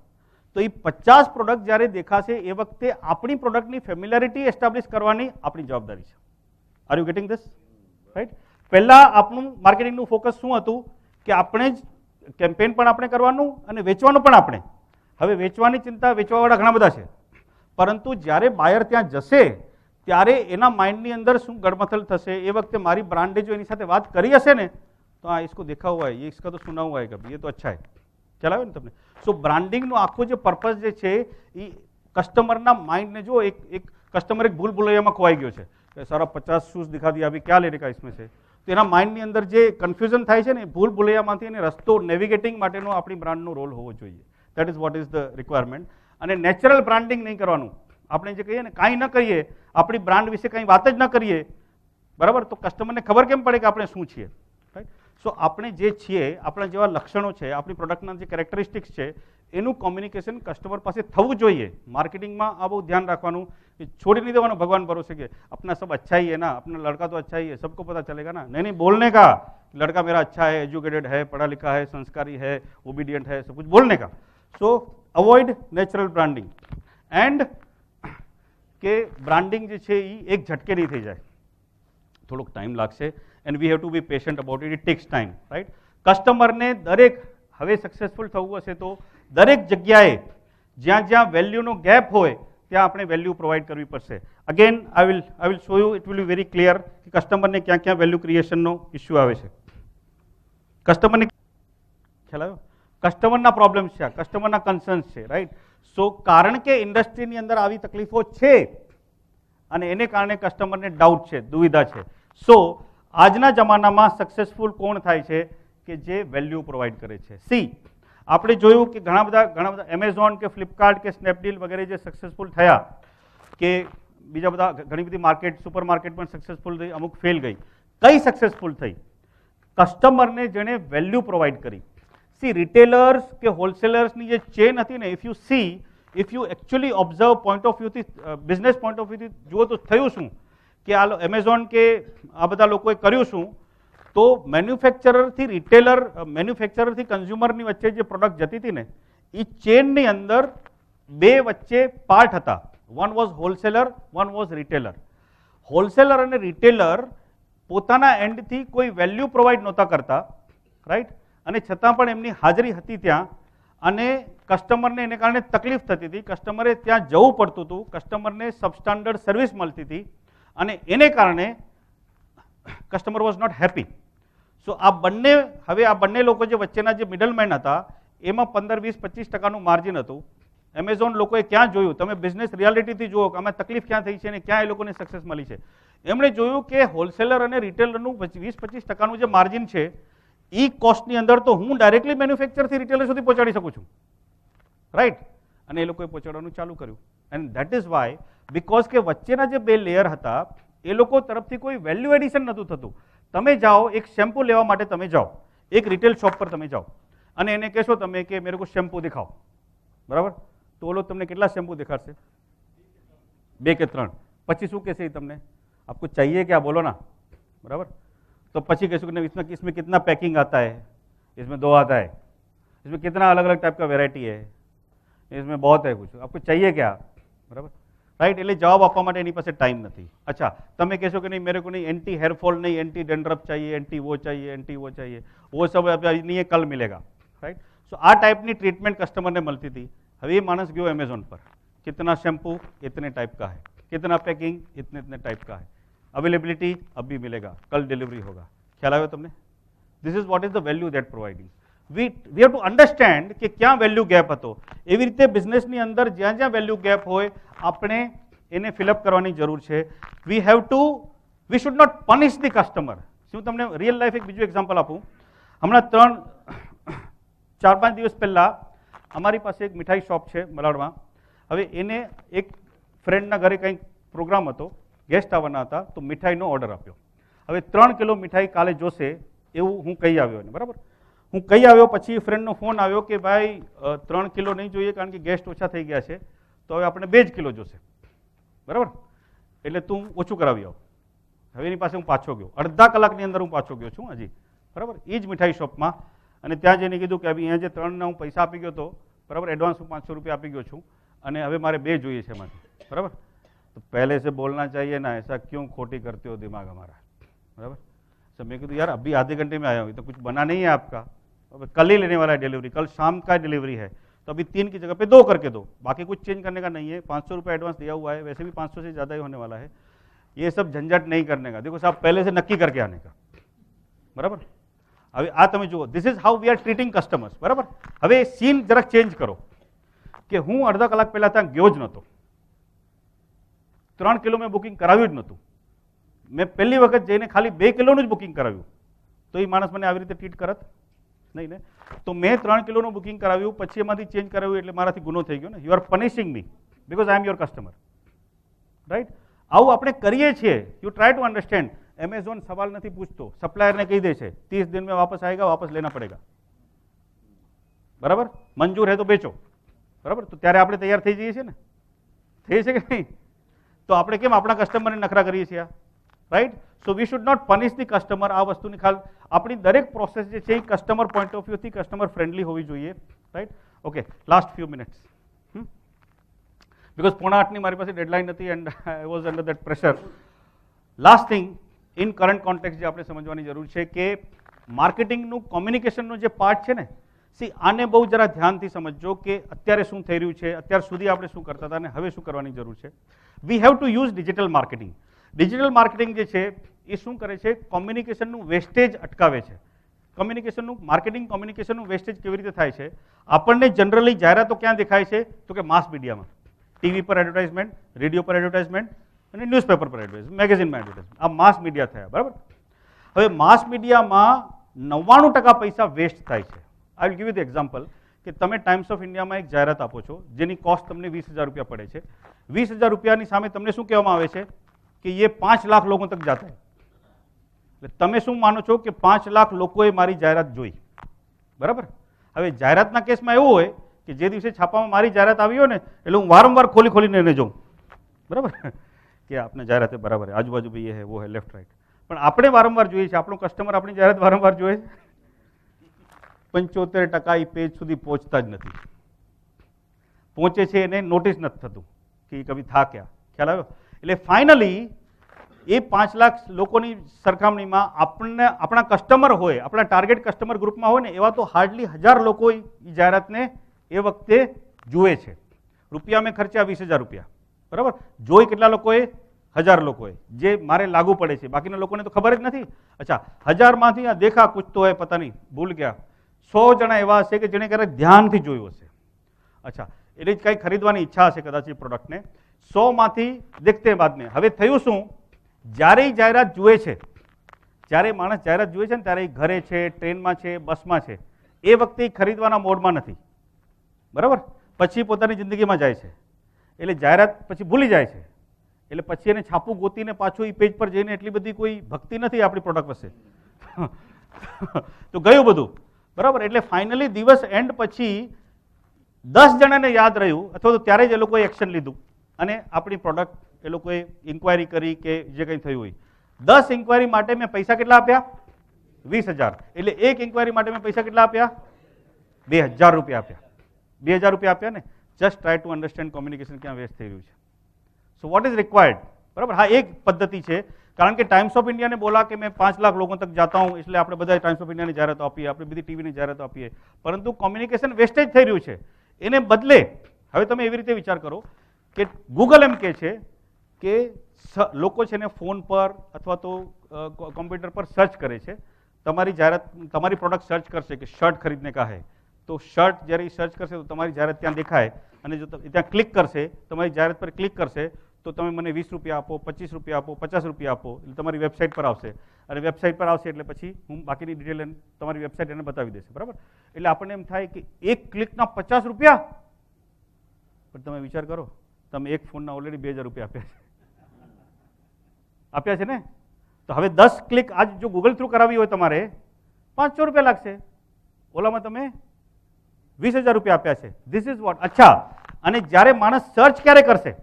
તો એ 50 પ્રોડક્ટ જ્યારે દેખાશે એ વખતે આપણી પ્રોડક્ટની ફેમિલિયરિટી એસ્ટાબ્લિશ કરવાની આપણી જવાબદારી છે. Are you getting this? Right? પહેલા આપણું માર્કેટિંગનું ફોકસ શું હતું કે આપણે જ કેમ્પેન પણ આપણે કરવાનું અને વેચવાનું પણ આપણે. હવે વેચવાની ચિંતા વેચવાવાળા ઘણા બધા છે, પરંતુ જ્યારે બાયર ત્યાં જશે ત્યારે એના માઇન્ડની અંદર શું ગડમથલ થશે, એ વખતે મારી બ્રાન્ડે જો એની સાથે વાત કરી હશે ને તો આ इसको देखा हुआ है, ये इसका तो सुना हुआ है कभी, ये तो अच्छा है, ચલાવે ને તમને. સો બ્રાન્ડિંગનો આખો જે પર્પઝ જે છે એ કસ્ટમરના માઇન્ડને જો એક કસ્ટમર એક ભૂલ ભૂલૈયામાં ખોવાઈ ગયો છે કે સારા 50 શૂઝ દિખા દિયા, અભી ક્યાં લેને કા इसमें से, તો એના માઇન્ડની અંદર જે કન્ફ્યુઝન થાય છે ને, ભૂલ ભૂલૈયામાંથી એને રસ્તો નેવિગેટિંગ માટેનો આપણી બ્રાન્ડનો રોલ હોવો જોઈએ. That is what is the requirement. અને નેચરલ બ્રાન્ડિંગ નહીં કરવાનું. આપણે જે કહીએ ને કાંઈ ન કરીએ, આપણી બ્રાન્ડ વિશે કંઈ વાત જ ન કરીએ, બરાબર, તો કસ્ટમરને ખબર કેમ પડે કે આપણે શું છીએ, રાઈટ? સો આપણે જે છીએ, આપણા જેવા લક્ષણો છે, આપણી પ્રોડક્ટના જે કેરેક્ટરિસ્ટિક્સ છે, એનું કોમ્યુનિકેશન કસ્ટમર પાસે થવું જોઈએ. માર્કેટિંગમાં આ બહુ ધ્યાન રાખવાનું કે છોડી નહીં દેવાનું ભગવાન ભરોસે કે अपना सब अच्छा ही है ना, अपना लड़का तो अच्छा ही है, सबको पता चलेगा ना. नहीं नहीं, बोलने का लड़का मेरा अच्छा है, एजुकेटेड है, पढ़ा लिखा है, संस्कारी है, ओबीडियंट है, सब कुछ बोलने का. सो अवॉइड नेचरल ब्रांडिंग एंड કે બ્રાન્ડિંગ જે છે એ એક ઝટકે નહીં થઈ જાય, થોડોક ટાઈમ લાગશે. And we have to be patient about it. It takes time, right? કસ્ટમરને દરેક હવે સક્સેસફુલ થવું હશે તો દરેક જગ્યાએ જ્યાં જ્યાં વેલ્યુનો ગેપ હોય ત્યાં આપણે વેલ્યુ પ્રોવાઈડ કરવી પડશે. Again I will show you, it will be very clear કે કસ્ટમરને ક્યાં ક્યાં વેલ્યુ ક્રિએશનનો ઇસ્યુ આવે છે. કસ્ટમરને ખ્યાલ આવ્યો? કસ્ટમરના પ્રોબ્લેમ્સ છે, કસ્ટમરના કન્સર્ન્સ છે, રાઈટ? સો કારણ કે ઇન્ડસ્ટ્રીની અંદર આવી તકલીફો છે અને એને કારણે કસ્ટમરને ડાઉટ છે, દુવિધા છે. સો આજના જમાનામાં સક્સેસફુલ કોણ થાય છે કે જે વેલ્યુ પ્રોવાઈડ કરે છે. સી, આપણે જોયું કે ઘણા બધા એમેઝોન કે ફ્લિપકાર્ટ કે સ્નેપડીલ વગેરે જે સક્સેસફુલ થયા, કે બીજા બધા ઘણી બધી માર્કેટ, સુપર માર્કેટ પણ સક્સેસફુલ થઈ, અમુક ફેલ ગઈ. કઈ સક્સેસફુલ થઈ? કસ્ટમરને જેણે વેલ્યુ પ્રોવાઈડ કરી. સી, રિટેલર્સ કે હોલસેલર્સની જે ચેન હતી ને, if you actually observe point of વ્યૂથી, બિઝનેસ પોઈન્ટ ઓફ વ્યૂથી જુઓ તો થયું શું કે આ એમેઝોન કે આ બધા લોકોએ કર્યું શું, તો મેન્યુફેક્ચરરથી રિટેલર, મેન્યુફેક્ચરરથી કન્ઝ્યુમરની વચ્ચે જે પ્રોડક્ટ જતી હતી ને, એ ચેનની અંદર બે વચ્ચે પાર્ટ હતા. One was wholesaler, one was retailer. Wholesaler અને રિટેલર પોતાના એન્ડથી કોઈ વેલ્યુ પ્રોવાઈડ નહોતા કરતા, રાઈટ? અને છતાં પણ એમની હાજરી હતી ત્યાં, અને કસ્ટમરને એને કારણે તકલીફ થતી હતી, કસ્ટમરે ત્યાં જવું પડતું હતું, કસ્ટમરને સબસ્ટાન્ડર્ડ સર્વિસ મળતી હતી, અને એને કારણે કસ્ટમર વોઝ નોટ હેપી. સો આ બંને, હવે આ બંને લોકો જે વચ્ચેના જે મિડલમેન હતા એમાં 15-20-25% માર્જિન હતું. એમેઝોન લોકોએ ક્યાં જોયું, તમે બિઝનેસ રિયાલિટીથી જુઓ કે આમાં તકલીફ ક્યાં થઈ છે અને ક્યાં એ લોકોને સક્સેસ મળી છે. એમણે જોયું કે હોલસેલર અને રિટેલરનું 20-25% જે માર્જિન છે, ઈ કોસ્ટની અંદર તો હું ડાયરેક્ટલી મેન્યુફેક્ચરથી રિટેલર સુધી પહોંચાડી શકું છું, રાઈટ? અને એ લોકોએ પહોંચાડવાનું ચાલુ કર્યું. And that is why, because કે વચ્ચેના જે બે લેયર હતા એ લોકો તરફથી કોઈ વેલ્યુ એડિશન નહોતું થતું. તમે જાઓ એક શેમ્પુ લેવા માટે, તમે જાઓ એક રિટેલ શોપ પર, તમે જાઓ અને એને કહેશો તમે કે મેરે કો શેમ્પુ દિખાઓ, બરાબર? તો ઓલો તમને કેટલા શેમ્પુ દેખાડશે? 2 કે 3. પછી શું કહેશે તમને? આપકો ચાહીએ क्या बोलो ना, बराबर? तो પછી કહેશું કે इसमें कितना पैकिंग आता है, इसमें 2 आता है, इसमें कितना अलग अलग टाइप का वेराइटी है, इसमें बहुत है कुछ, आपको चाहिए क्या, बराबर? राइट? એટલે જવાબ આપવા માટે એની પાસે ટાઈમ નથી. અચ્છા, તમે કહેશો કે નહીં મેરે को नहीं एंटी हेयर फॉल नहीं, एंटी डेंड्रफ चाहिए, एंटी वो चाहिए, एंटी वो चाहिए, वो सब नहीं है, कल मिलेगा, राइट? સો આ ટાઈપની ટ્રીટમેન્ટ કસ્ટમરને મળતી હતી. હવે એ માણસ ગયો એમેઝોન પર, कितना शैम्पू इतने टाइप का है, कितना पैकिंग इतने इतने टाइप का है. अवेलेबिलिटी अभी मिलेगा, कल डिलीवरी होगा. ખ્યાલ આવ્યો તમને? This is what is the value that providing. We have to understand કે ક્યાં વેલ્યુ ગેપ હતો. એવી રીતે બિઝનેસની અંદર જ્યાં જ્યાં વેલ્યુ ગેપ હોય આપણે એને ફિલઅપ કરવાની જરૂર છે. We should not punish the customer. શું તમને રિયલ લાઈફ એક બીજું એક્ઝામ્પલ આપું? હમણાં 4-5 દિવસ પહેલા અમારી પાસે એક મીઠાઈ શોપ છે મલાડમાં. હવે એને એક ફ્રેન્ડના ઘરે કંઈક પ્રોગ્રામ હતો, ગેસ્ટ આવવાના હતા, તો મીઠાઈનો ઓર્ડર આપ્યો. હવે 3 કિલો મીઠાઈ કાલે જોશે એવું હું કહી આવ્યો ને, બરાબર. હું કહી આવ્યો પછી ફ્રેન્ડનો ફોન આવ્યો કે ભાઈ 3 કિલો નહીં જોઈએ કારણ કે ગેસ્ટ ઓછા થઈ ગયા છે, તો હવે આપણે 2 જ કિલો જોશે, બરાબર. એટલે તું ઓછું કરાવી આવ. હવે એની પાસે હું પાછો ગયો, અડધા કલાકની અંદર હું પાછો ગયો છું હજી, બરાબર, એ જ મીઠાઈ શોપમાં. અને ત્યાં જઈને કીધું કે અહીંયા જે 3ના હું પૈસા આપી ગયો હતો, બરાબર, એડવાન્સ હું 500 રૂપિયા આપી ગયો છું અને હવે મારે 2 જોઈએ છે એમાંથી, બરાબર. તો પહેલે से बोलना चाहिए ना, ऐसा क्यों खोटी करते हो दिमाग हमारा, बराबर. तो मैं कहती यार अभी आधे घंटे में आया हूँ, तो कुछ बना नहीं है आपका, अब कल ही लेने वाला है डिलीवरी, कल शाम का डिलीवरी है, तो अभी 3 की जगह पे 2 करके दो, बाकी कुछ चेंज करने का नहीं है. 500 रुपये एडवांस दिया हुआ है, वैसे भी 500 से ज़्यादा ही होने वाला है. ये सब झंझट नहीं करने का, देखो साहब पहले से नक्की करके आने का, बराबर. હવે આ તમે જુઓ, this is how we are treating customers, બરાબર. હવે સીન જરાક ચેન્જ કરો કે હું અડધા કલાક પહેલા ત્યાં ગયો જ નહોતો, 3 કિલો મેં બુકિંગ કરાવ્યું જ નહોતું, મેં પહેલી વખત જઈને ખાલી 2 કિલોનું જ બુકિંગ કરાવ્યું, તો એ માણસ મને આવી રીતે ટ્રીટ કરત નહીં ને. તો મેં 3 કિલોનું બુકિંગ કરાવ્યું, પછી એમાંથી ચેન્જ કરાવ્યું, એટલે મારાથી ગુનો થઈ ગયો ને. You are punishing me because I am your customer, right. આવું આપણે કરીએ છીએ. You try to understand. Amazon સવાલ નથી પૂછતો, સપ્લાયરને કહી દે છે 30 दिन में वापस आएगा, वापस लेना पड़ेगा, બરાબર. મંજૂર હે તો બેચો, બરાબર. તો ત્યારે આપણે તૈયાર થઈ જઈએ છીએ ને, થઈ છે કે નહીં? તો આપણે કેમ આપણા કસ્ટમરને નખરા કરીએ છીએ, right. So we should not punish the customer. આ વસ્તુની ખ્યાલ આપણી દરેક પ્રોસેસ જે છે એ કસ્ટમર પોઈન્ટ ઓફ વ્યૂથી કસ્ટમર ફ્રેન્ડલી હોવી જોઈએ, right. Okay, last few minutes, because 7:45ની મારી પાસે ડેડલાઇન હતી and I was under that pressure. Last thing in current context જે આપણે સમજવાની જરૂર છે કે માર્કેટિંગનું કોમ્યુનિકેશનનું જે પાર્ટ છે ને, આને બહુ જરા ધ્યાનથી સમજજો કે અત્યારે શું થઈ રહ્યું છે, અત્યાર સુધી આપણે શું કરતા હતા અને હવે શું કરવાની જરૂર છે. વી have to use digital marketing. Digital marketing જે છે એ શું કરે છે? કોમ્યુનિકેશનનું વેસ્ટેજ અટકાવે છે. માર્કેટિંગ કોમ્યુનિકેશનનું વેસ્ટેજ કેવી રીતે થાય છે? આપણને જનરલી જાહેરાતો ક્યાં દેખાય છે? તો કે માસ મીડિયામાં, ટીવી પર એડવર્ટાઇઝમેન્ટ, રેડિયો પર એડવર્ટાઇઝમેન્ટ અને ન્યૂઝપેપર પર એડવર્ટાઇઝમેન્ટ, મેગેઝિનમાં એડવર્ટાઇઝમેન્ટ. આ માસ મીડિયા થયા, બરાબર. હવે માસ મીડિયામાં 99% પૈસા વેસ્ટ થાય છે. I will give you the example કે તમે ટાઈમ્સ ઓફ ઇન્ડિયામાં એક જાહેરાત આપો છો જેની કોસ્ટ તમને 20,000 રૂપિયા પડે છે. 20,000 રૂપિયાની સામે તમને શું કહેવામાં આવે છે કે ये 5 लाख लोगों तक जाता है. એટલે તમે શું માનો છો કે 5 લાખ લોકોએ મારી જાહેરાત જોઈ, બરાબર. હવે જાહેરાતના કેસમાં એવું હોય કે જે દિવસે છાપામાં મારી જાહેરાત આવી હોય ને એટલે હું વારંવાર ખોલીને એને જોઉં, બરાબર, કે આપને જાહેરાત બરાબર આજુબાજુ ભાઈ હે વો હે લેફ્ટ રાઈટ. પણ આપણે વારંવાર જોઈએ છીએ, આપણો કસ્ટમર આપણી જાહેરાત વારંવાર જોઈએ છે. 75% એ પેજ સુધી પહોંચતા જ નથી, પહોંચે છે એને નોટિસ નથી થતું કે કભી થા ક્યાં, ખ્યાલ આવ્યો? એટલે ફાઇનલી એ 5 લાખ લોકોની સરખામણીમાં આપણને આપણા કસ્ટમર હોય, આપણા ટાર્ગેટ કસ્ટમર ગ્રુપમાં હોય ને એવા તો હાર્ડલી 1000 લોકો એ જાહેરાતને એ વખતે જુએ છે. રૂપિયા મેં ખર્ચ્યા 20,000 રૂપિયા, બરાબર. જોઈ કેટલા લોકોએ? 1000 લોકોએ, જે મારે લાગુ પડે છે. બાકીના લોકોને તો ખબર જ નથી. અચ્છા, 1000માંથી આ દેખા કુછ તો હે પતા નહીં, ભૂલ ગયા. 100 જણા એવા હશે કે જેને ક્યારેક ધ્યાનથી જોયું હશે. અચ્છા, એટલે જ કંઈ ખરીદવાની ઈચ્છા હશે કદાચ એ પ્રોડક્ટને. 100માંથી દેખતે બાદ મેં હવે થયું શું? જ્યારે જાહેરાત જુએ છે, જ્યારે માણસ જાહેરાત જુએ છે ને ત્યારે ઘરે છે, ટ્રેનમાં છે, બસમાં છે, એ વખતે ખરીદવાના મોડમાં નથી, બરાબર. પછી પોતાની જિંદગીમાં જાય છે એટલે જાહેરાત પછી ભૂલી જાય છે. એટલે પછી એને છાપું ગોતીને પાછું એ પેજ પર જઈને એટલી બધી કોઈ ભક્તિ નથી આપણી પ્રોડક્ટ પાસે, તો ગયું બધું, બરાબર. એટલે ફાઇનલી દિવસ એન્ડ પછી 10 જણાને યાદ રહ્યું અથવા તો ત્યારે જ એ લોકોએ એક્શન લીધું અને આપણી પ્રોડક્ટ એ લોકોએ ઇન્ક્વાયરી કરી કે જે કંઈ થયું હોય. 10 ઇન્ક્વાયરી માટે મેં પૈસા કેટલા આપ્યા? 20,000. એટલે એક ઇન્ક્વાયરી માટે મેં પૈસા કેટલા આપ્યા? 2,000 રૂપિયા આપ્યા. 2,000 રૂપિયા આપ્યા ને. Just try to understand communication ક્યાં વેસ્ટ થઈ રહ્યું છે. સો વોટ ઇઝ રિક્વાયર્ડ, બરાબર. હા, એક પદ્ધતિ છે, કારણ કે ટાઈમ્સ ઓફ ઇન્ડિયાને બોલા કે મેં 5 લાખ લોકો તક જાતા હું, એટલે આપણે બધા ટાઈમ્સ ઓફ ઇન્ડિયાની જાહેરાતો આપીએ, આપણે બધી ટીવીની જાહેરાતો આપીએ, પરંતુ કોમ્યુનિકેશન વેસ્ટેજ થઈ રહ્યું છે. એને બદલે હવે તમે એવી રીતે વિચાર કરો કે ગૂગલ એમ કહે છે કે લોકો છે ને ફોન પર અથવા તો કોમ્પ્યુટર પર સર્ચ કરે છે, તમારી જાહેરાત, તમારી પ્રોડક્ટ સર્ચ કરશે કે શર્ટ ખરીદને કા હે, તો શર્ટ જ્યારે સર્ચ કરશે તો તમારી જાહેરાત ત્યાં દેખાય, અને જો ત્યાં ક્લિક કરશે, તમારી જાહેરાત પર ક્લિક કરશે તો તમે મને 20 રૂપિયા આપો, 25 રૂપિયા આપો, 50 રૂપિયા આપો, એટલે તમારી વેબસાઇટ પર આવશે, અને વેબસાઇટ પર આવશે એટલે પછી હું બાકીની ડિટેલ તમારી વેબસાઇટ એને બતાવી દેશે, બરાબર. એટલે આપણને એમ થાય કે એક ક્લિકના 50 રૂપિયા, પણ તમે વિચાર કરો, તમે એક ફોનના ઓલરેડી 2000 રૂપિયા આપ્યા છે ને, તો હવે 10 ક્લિક આજ જો ગૂગલ થ્રુ કરાવી હોય તમારે 500 રૂપિયા લાગશે, ઓલામાં તમે 20,000 રૂપિયા આપ્યા છે. This is vote. અચ્છા, અને જ્યારે માણસ સર્ચ ક્યારે કરશે?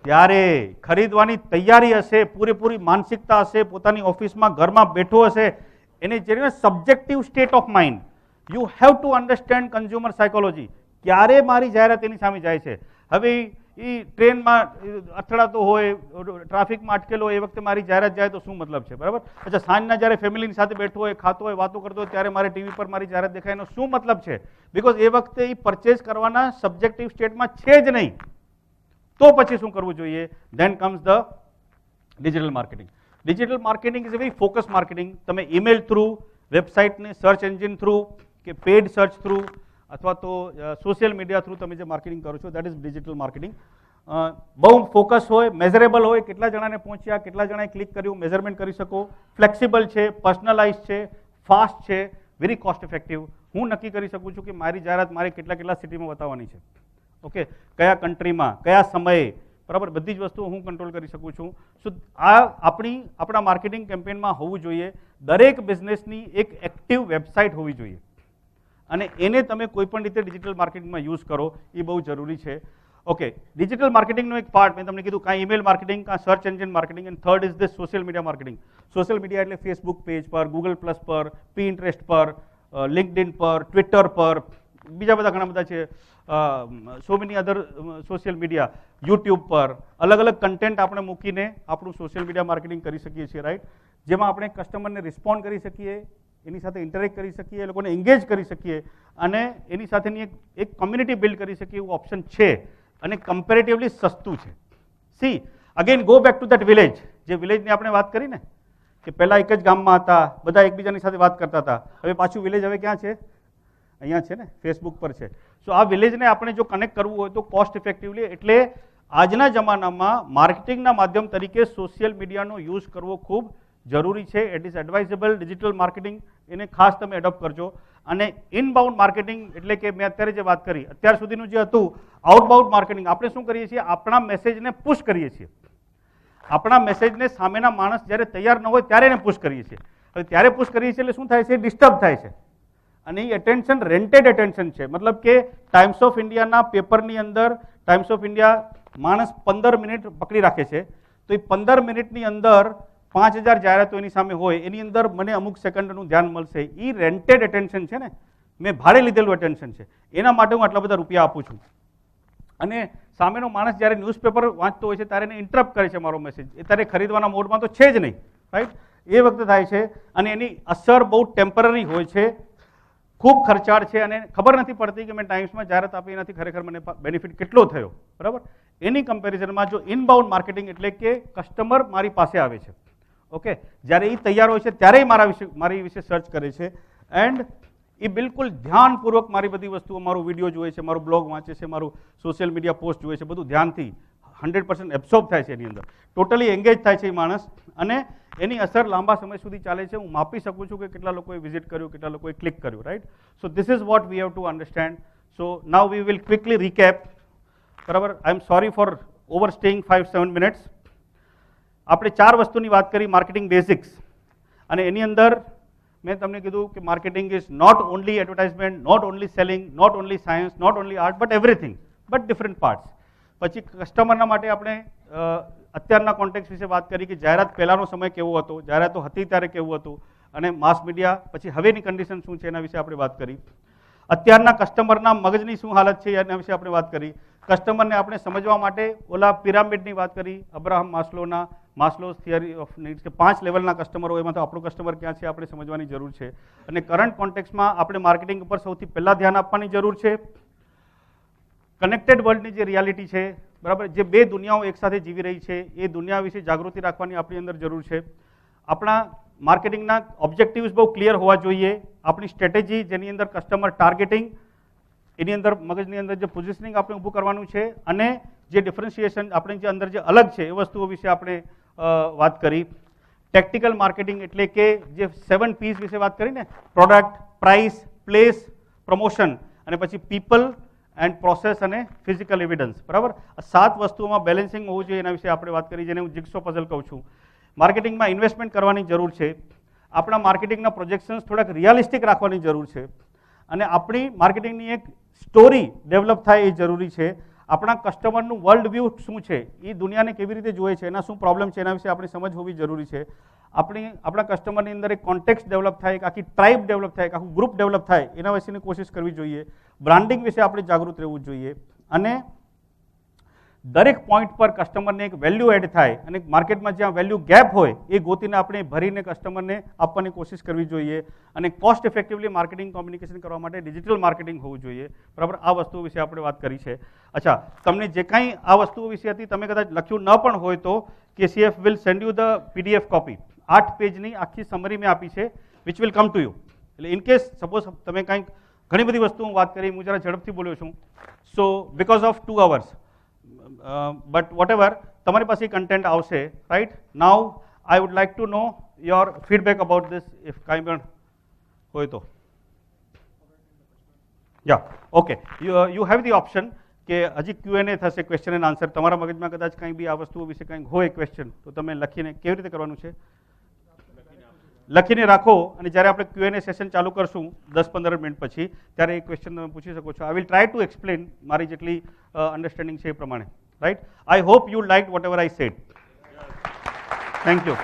ત્યારે ખરીદવાની તૈયારી હશે, પૂરેપૂરી માનસિકતા હશે, પોતાની ઓફિસમાં ઘરમાં બેઠો હશે, એને જે subjective state of mind, you have to understand consumer psychology. ક્યારે મારી જાહેરાત એની સામે જાય છે? હવે એ ટ્રેનમાં અથડાતો હોય, ટ્રાફિકમાં અટકેલો હોય, એ વખતે મારી જાહેરાત જાય તો શું મતલબ છે, બરાબર. અચ્છા, સાંજના જ્યારે ફેમિલીની સાથે બેઠો હોય, ખાતો હોય, વાતો કરતો હોય, ત્યારે મારે ટીવી પર મારી જાહેરાત દેખાય, એનો શું મતલબ છે? બિકોઝ એ વખતે એ પરચેઝ કરવાના સબ્જેક્ટિવ સ્ટેટમાં છે જ નહીં. તો પછી શું કરવું જોઈએ? Then comes the digital marketing. Digital marketing is a very focus marketing. તમે ઈમેલ થ્રુ, વેબસાઇટને સર્ચ એન્જિન થ્રુ, કે પેડ સર્ચ થ્રુ, અથવા તો સોશિયલ મીડિયા થ્રુ તમે જે માર્કેટિંગ કરો છો, દેટ ઇઝ ડિજિટલ માર્કેટિંગ. બહુ ફોકસ હોય, મેઝરેબલ હોય, કેટલા જણાને પહોંચ્યા, કેટલા જણાએ ક્લિક કર્યું, મેઝરમેન્ટ કરી શકો, ફ્લેક્સિબલ છે, પર્સનલાઇઝ છે, ફાસ્ટ છે, વેરી કોસ્ટ ઇફેક્ટિવ. હું નક્કી કરી શકું છું કે મારી જાહેરાત મારે કેટલા સિટીમાં બતાવવાની છે, ઓકે, કયા કન્ટ્રીમાં, કયા સમયે, બરાબર, બધી જ વસ્તુઓ હું કંટ્રોલ કરી શકું છું. સો આ આપણા માર્કેટિંગ કેમ્પેનમાં હોવું જોઈએ. દરેક બિઝનેસની એક એક્ટિવ વેબસાઇટ હોવી જોઈએ, અને એને તમે કોઈ પણ રીતે ડિજિટલ માર્કેટિંગમાં યુઝ કરો, એ બહુ જરૂરી છે. ઓકે, ડિજિટલ માર્કેટિંગનો એક પાર્ટ મેં તમને કીધું, કાં ઈમેલ માર્કેટિંગ, કાં search engine marketing, and third is the social media marketing. Social media એટલે ફેસબુક પેજ પર, ગૂગલ પ્લસ પર, પિન્ટરેસ્ટ પર, લિંક્ડઇન પર, ટ્વિટર પર, બીજા બધા ઘણા બધા છે, so many other social media, YouTube પર અલગ અલગ કન્ટેન્ટ આપણે મૂકીને આપણું સોશિયલ મીડિયા માર્કેટિંગ કરી શકીએ છીએ, રાઈટ. જેમાં આપણે કસ્ટમરને રિસ્પોન્ડ કરી શકીએ, એની સાથે ઇન્ટરેક્ટ કરી શકીએ, એ લોકોને એન્ગેજ કરી શકીએ, અને એની સાથેની એક કોમ્યુનિટી બિલ્ડ કરી શકીએ એવું ઓપ્શન છે, અને કમ્પેરેટિવલી સસ્તું છે. C again go back to that village. જે વિલેજની આપણે વાત કરી ને, કે પહેલા એક જ ગામમાં હતા, બધા એકબીજાની સાથે વાત કરતા હતા, હવે પાછું વિલેજ હવે ક્યાં છે? અહીંયા છે ને, ફેસબુક પર છે. સો આ વિલેજને આપણે જો કનેક્ટ કરવું હોય તો કોસ્ટ ઇફેક્ટિવલી, એટલે આજના જમાનામાં માર્કેટિંગના માધ્યમ તરીકે સોશિયલ મીડિયાનો યુઝ કરવો ખૂબ જરૂરી છે. It is advisable. Digital marketing એને ખાસ તમે એડોપ્ટ કરજો. અને ઇનબાઉન્ડ માર્કેટિંગ એટલે કે મેં અત્યારે જે વાત કરી, અત્યાર સુધીનું જે હતું આઉટબાઉન્ડ માર્કેટિંગ, આપણે શું કરીએ છીએ? આપણા મેસેજને પુશ કરીએ છીએ. આપણા મેસેજને સામેના માણસ જ્યારે તૈયાર ન હોય ત્યારે એને પુશ કરીએ છીએ. હવે ત્યારે પુશ કરીએ છીએ એટલે શું થાય છે? ડિસ્ટર્બ થાય છે. અને એ એટેન્શન રેન્ટેડ એટેન્શન છે. મતલબ કે ટાઈમ્સ ઓફ ઇન્ડિયાના પેપરની અંદર ટાઈમ્સ ઓફ ઇન્ડિયા માણસ 15 મિનિટ પકડી રાખે છે, તો એ 15 મિનિટની અંદર 5000 જાહેરાતો એની સામે હોય, એની અંદર મને અમુક સેકન્ડનું ધ્યાન મળશે. એ રેન્ટેડ એટેન્શન છે ને, મેં ભાડે લીધેલું એટેન્શન છે. એના માટે હું આટલા બધા રૂપિયા આપું છું. અને સામેનો માણસ જ્યારે ન્યૂઝપેપર વાંચતો હોય છે ત્યારે એને ઇન્ટરપ્ટ કરે છે મારો મેસેજ, એ ત્યારે ખરીદવાના મોડમાં તો છે જ નહીં, રાઈટ. એ વખતે થાય છે, અને એની અસર બહુ ટેમ્પરરી હોય છે, ખૂબ ખર્ચાળ છે, અને ખબર નથી પડતી કે મેં ટાઈમ્સમાં જાહેરાત આપી એનાથી ખરેખર મને બેનિફિટ કેટલો થયો, બરાબર. એની કમ્પેરિઝનમાં જો ઇનબાઉન્ડ માર્કેટિંગ એટલે કે કસ્ટમર મારી પાસે આવે છે, ઓકે, જ્યારે એ તૈયાર હોય છે ત્યારે મારી વિશે સર્ચ કરે છે, એન્ડ એ બિલકુલ ધ્યાનપૂર્વક મારી બધી વસ્તુઓ, મારો વિડીયો જોવે છે, મારું બ્લોગ વાંચે છે, મારું સોશિયલ મીડિયા પોસ્ટ જોવે છે, બધું ધ્યાનથી 100% એબ્સોર્બ થાય છે એની અંદર, ટોટલી એન્ગેજ થાય છે એ માણસ, અને એની અસર લાંબા સમય સુધી ચાલે છે. હું માપી શકું છું કે કેટલા લોકોએ વિઝિટ કર્યું, કેટલા લોકોએ ક્લિક કર્યું, right. So this is what we have to understand. So now we will quickly recap, બરાબર. I am sorry for overstaying 5-7 minutes. આપણે 4 વસ્તુની વાત કરી, માર્કેટિંગ બેઝિક્સ, અને એની અંદર મેં તમને કીધું કે marketing is not only advertisement, not only selling, not only science, not only art, but everything, but different parts. પછી કસ્ટમરના માટે આપણે અત્યારના કોન્ટેક્ટ વિશે વાત કરી કે જાહેરાત પહેલાંનો સમય કેવો હતો, જાહેરાતો હતી ત્યારે કેવું હતું, અને માસ મીડિયા પછી હવેની કન્ડિશન શું છે એના વિશે આપણે વાત કરી. અત્યારના કસ્ટમરના મગજની શું હાલત છે એના વિશે આપણે વાત કરી. કસ્ટમરને આપણે સમજવા માટે ઓલા પિરામિડની વાત કરી, અબ્રાહમ માસ્લોઝ થિયરી ઓફ નીડ્સ, કે 5 લેવલના કસ્ટમર હોય, એમાં તો આપણો કસ્ટમર ક્યાં છે આપણે સમજવાની જરૂર છે. અને કરંટ કોન્ટેક્સમાં આપણે માર્કેટિંગ ઉપર સૌથી પહેલાં ધ્યાન આપવાની જરૂર છે. કનેક્ટેડ વર્લ્ડની જે રિયાલિટી છે બરાબર, જે બે દુનિયાઓ એકસાથે જીવી રહી છે એ દુનિયા વિશે જાગૃતિ રાખવાની આપણી અંદર જરૂર છે. આપણા માર્કેટિંગના ઓબ્જેક્ટિવ્સ બહુ ક્લિયર હોવા જોઈએ. આપણી સ્ટ્રેટેજી જેની અંદર કસ્ટમર ટાર્ગેટિંગ, એની અંદર મગજની અંદર જે પોઝિશનિંગ આપણે ઊભું કરવાનું છે અને જે ડિફરન્શિએશન આપણે જે અંદર જે અલગ છે એ વસ્તુઓ વિશે આપણે વાત કરી. ટેક્ટિકલ માર્કેટિંગ એટલે કે જે 7 P's વિશે વાત કરી ને, પ્રોડક્ટ, પ્રાઇસ, પ્લેસ, પ્રમોશન અને પછી પીપલ એન્ડ પ્રોસેસ અને ફિઝિકલ એવિડન્સ. બરાબર, આ 7 વસ્તુઓમાં બેલેન્સિંગ હોવું જોઈએ એના વિશે આપણે વાત કરી, જેને હું જિગ્સો પઝલ કહું છું. માર્કેટિંગમાં ઇન્વેસ્ટમેન્ટ કરવાની જરૂર છે. આપણા માર્કેટિંગના પ્રોજેક્શન્સ થોડાક રિયાલિસ્ટિક રાખવાની જરૂર છે અને આપણી માર્કેટિંગની એક સ્ટોરી ડેવલપ થાય એ જરૂરી છે. આપણા કસ્ટમરનું વર્લ્ડ વ્યૂ શું છે, એ દુનિયાને કેવી રીતે જોઈએ છે, એના શું પ્રોબ્લેમ છે, એના વિશે આપણી સમજ હોવી જરૂરી છે. આપણા કસ્ટમરની અંદર એક કોન્ટેક્સ્ટ ડેવલપ થાય, એક આખી ટ્રાઇબ ડેવલપ થાય, એક આખું ગ્રુપ ડેવલપ થાય, એના વિશેની કોશિશ કરવી જોઈએ. બ્રાન્ડિંગ વિશે આપણે જાગૃત રહેવું જોઈએ અને દરેક પોઈન્ટ પર કસ્ટમરને એક વેલ્યુ એડ થાય અને માર્કેટમાં જ્યાં વેલ્યુ ગેપ હોય એ ગોતીને આપણે ભરીને કસ્ટમરને આપવાની કોશિશ કરવી જોઈએ. અને કોસ્ટ ઇફેક્ટિવલી માર્કેટિંગ કોમ્યુનિકેશન કરવા માટે ડિજિટલ માર્કેટિંગ હોવું જોઈએ. બરાબર, આ વસ્તુઓ વિશે આપણે વાત કરી છે. અચ્છા, તમને જે કાંઈ આ વસ્તુઓ વિશે હતી તમે કદાચ લખ્યું ન પણ હોય તો KCF will send you the PDF copy. 8 પેજની આખી સમરી મેં આપી છે, which will come to you. એટલે ઇન કેસ સપોઝ તમે કાંઈક ઘણી બધી વસ્તુઓ હું વાત કરી, હું જરા ઝડપથી બોલ્યો છું, so because of 2 hours, but whatever તમારી પાસે કન્ટેન્ટ આવશે. Right now I would like to know your feedback about this, if કાંઈ પણ હોય તો. Yeah okay, you have the option કે હજી Q&A થશે, ક્વેશ્ચન એન્ડ આન્સર. તમારા મગજમાં કદાચ કંઈ બી આ વસ્તુઓ વિશે કંઈક હોય ક્વેશ્ચન તો તમે લખીને, કેવી રીતે કરવાનું છે, લખીને રાખો અને જ્યારે આપણે Q&A સેશન ચાલુ કરશું 10-15 મિનિટ પછી ત્યારે એ ક્વેશ્ચન તમે પૂછી શકો છો. I will try to explain મારી જેટલી અન્ડરસ્ટેન્ડિંગ છે એ પ્રમાણે. Right, I hope you like whatever I said. Thank you.